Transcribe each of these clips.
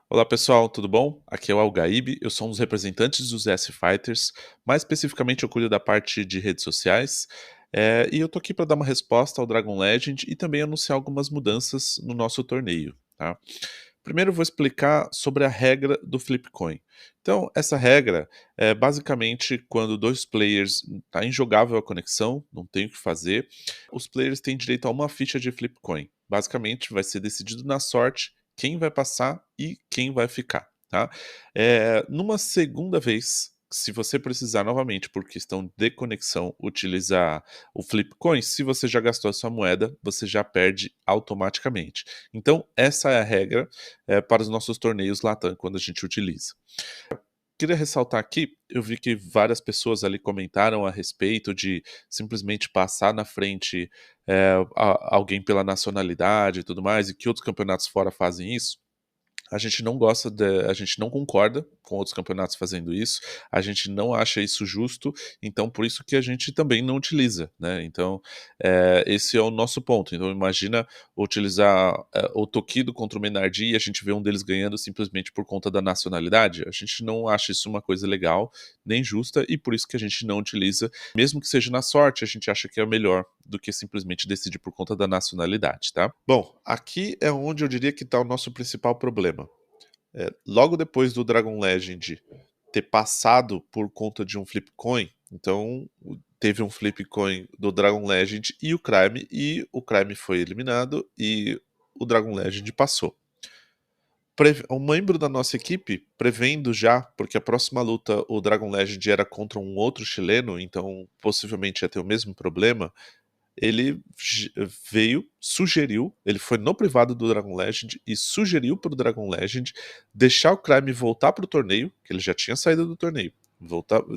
Olá pessoal, tudo bom? Aqui é o Algaíbe, eu sou um dos representantes dos ES Fighters, mais especificamente eu cuido da parte de redes sociais, e eu tô aqui para dar uma resposta ao Dragon Legend e também anunciar algumas mudanças no nosso torneio, tá? Primeiro eu vou explicar sobre a regra do Flip Coin. Então, essa regra é basicamente quando dois players tá injogável a conexão, não tem o que fazer, os players têm direito a uma ficha de Flip Coin. Basicamente, vai ser decidido na sorte quem vai passar e quem vai ficar, tá? Numa segunda vez, se você precisar novamente, por questão de conexão, utilizar o Flip Coin, se você já gastou a sua moeda, você já perde automaticamente. Então, essa é a regra para os nossos torneios Latam, quando a gente utiliza. Queria ressaltar aqui, eu vi que várias pessoas ali comentaram a respeito de simplesmente passar na frente alguém pela nacionalidade e tudo mais, e que outros campeonatos fora fazem isso. A gente não gosta a gente não concorda com outros campeonatos fazendo isso, a gente não acha isso justo, então por isso que a gente também não utiliza, né? Então, esse é o nosso ponto. Então imagina utilizar o Tokido contra o Menardi e a gente vê um deles ganhando simplesmente por conta da nacionalidade. A gente não acha isso uma coisa legal, nem justa, e por isso que a gente não utiliza, mesmo que seja na sorte, a gente acha que é melhor do que simplesmente decidir por conta da nacionalidade, tá? Bom, aqui é onde eu diria que está o nosso principal problema. Logo depois do Dragon Legend ter passado por conta de um flip coin, então teve um flip coin do Dragon Legend e o Crime foi eliminado e o Dragon Legend passou. Um membro da nossa equipe, prevendo já, porque a próxima luta, o Dragon Legend era contra um outro chileno, então possivelmente ia ter o mesmo problema, ele veio, sugeriu, ele foi no privado do Dragon Legend e sugeriu para o Dragon Legend deixar o Crime voltar para o torneio, que ele já tinha saído do torneio,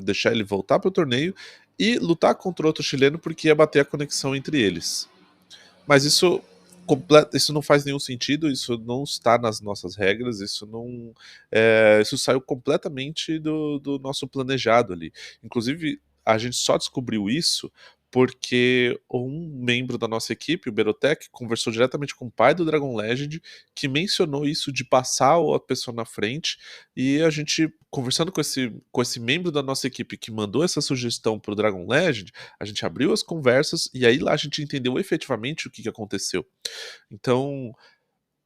deixar ele voltar para o torneio e lutar contra outro chileno porque ia bater a conexão entre eles. Mas isso não faz nenhum sentido, isso não está nas nossas regras, isso saiu completamente do nosso planejado ali. Inclusive, a gente só descobriu isso porque um membro da nossa equipe, o Berotec, conversou diretamente com o pai do Dragon Legend, que mencionou isso de passar a pessoa na frente, e a gente, conversando com esse membro da nossa equipe que mandou essa sugestão para o Dragon Legend, a gente abriu as conversas e aí lá a gente entendeu efetivamente o que aconteceu. Então,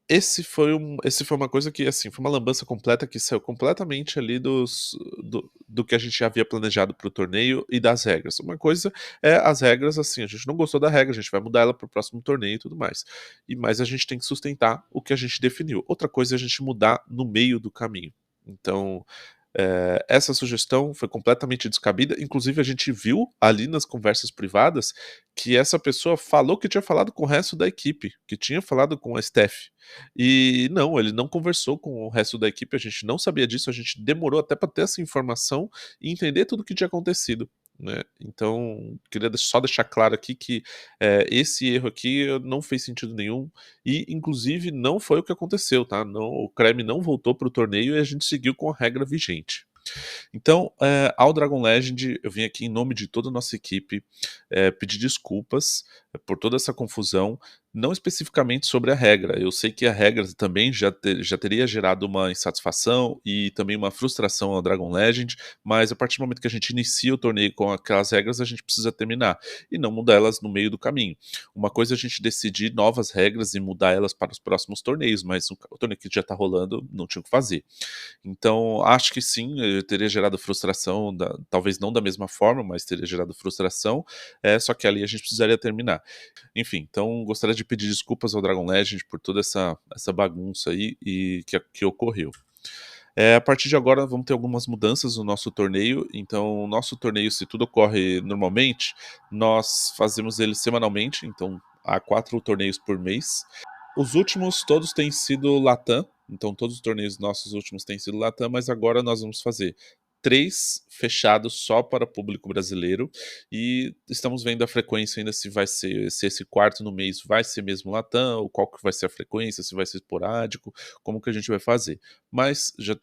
esse foi uma coisa que, assim, foi uma lambança completa que saiu completamente ali do que a gente já havia planejado para o torneio e das regras. Uma coisa é as regras, assim, a gente não gostou da regra, a gente vai mudar ela para o próximo torneio e tudo mais. Mas a gente tem que sustentar o que a gente definiu. Outra coisa é a gente mudar no meio do caminho. Então, essa sugestão foi completamente descabida. Inclusive, a gente viu ali nas conversas privadas que essa pessoa falou que tinha falado com o resto da equipe, que tinha falado com a Steph. E não, ele não conversou com o resto da equipe, a gente não sabia disso, a gente demorou até para ter essa informação e entender tudo o que tinha acontecido. Né? Então, queria só deixar claro aqui que esse erro aqui não fez sentido nenhum e, inclusive, não foi o que aconteceu, tá? Não, o Creme não voltou para o torneio e a gente seguiu com a regra vigente. Então, ao Dragon Legend, eu vim aqui em nome de toda a nossa equipe pedir desculpas por toda essa confusão, não especificamente sobre a regra. Eu sei que a regra também já teria gerado uma insatisfação e também uma frustração ao Dragon Legend, mas a partir do momento que a gente inicia o torneio com aquelas regras, a gente precisa terminar e não mudar elas no meio do caminho. Uma coisa é a gente decidir novas regras e mudar elas para os próximos torneios, mas o torneio que já está rolando não tinha o que fazer. Então, acho que sim, teria gerado frustração, talvez não da mesma forma, mas teria gerado frustração, só que ali a gente precisaria terminar. Enfim, então gostaria de pedir desculpas ao Dragon Legend por toda essa bagunça aí que ocorreu. A partir de agora vamos ter algumas mudanças no nosso torneio, então o nosso torneio, se tudo ocorre normalmente, nós fazemos ele semanalmente, então há 4 torneios por mês. Os últimos todos têm sido Latam, então todos os torneios nossos últimos têm sido Latam, mas agora nós vamos fazer 3 fechados só para público brasileiro e estamos vendo a frequência ainda se esse quarto no mês vai ser mesmo Latam, ou qual que vai ser a frequência, se vai ser esporádico, como que a gente vai fazer. Mas já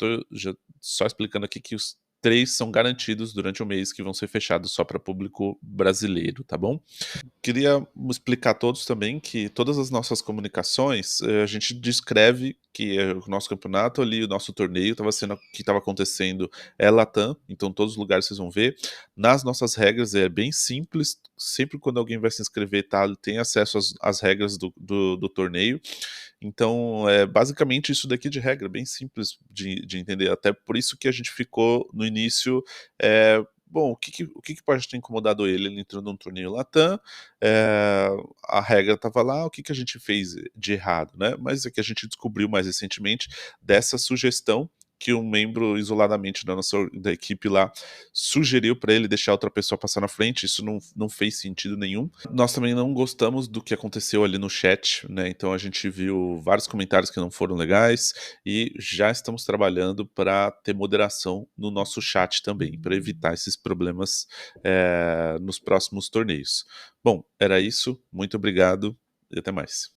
só explicando aqui que 3 são garantidos durante o mês que vão ser fechados só para público brasileiro, tá bom? Queria explicar a todos também que todas as nossas comunicações, a gente descreve que o nosso campeonato ali, o nosso torneio estava acontecendo é Latam, então todos os lugares vocês vão ver. Nas nossas regras é bem simples, sempre quando alguém vai se inscrever, tá, tem acesso às regras do torneio. Então, é basicamente isso daqui de regra, bem simples de entender. Até por isso que a gente ficou no início, bom, o que pode ter incomodado ele? Ele entrou num torneio Latam, a regra estava lá, o que a gente fez de errado, né? Mas é que a gente descobriu mais recentemente dessa sugestão que um membro isoladamente da equipe lá sugeriu para ele deixar outra pessoa passar na frente, isso não fez sentido nenhum. Nós também não gostamos do que aconteceu ali no chat, né? Então a gente viu vários comentários que não foram legais e já estamos trabalhando para ter moderação no nosso chat também, para evitar esses problemas nos próximos torneios. Bom, era isso. Muito obrigado e até mais.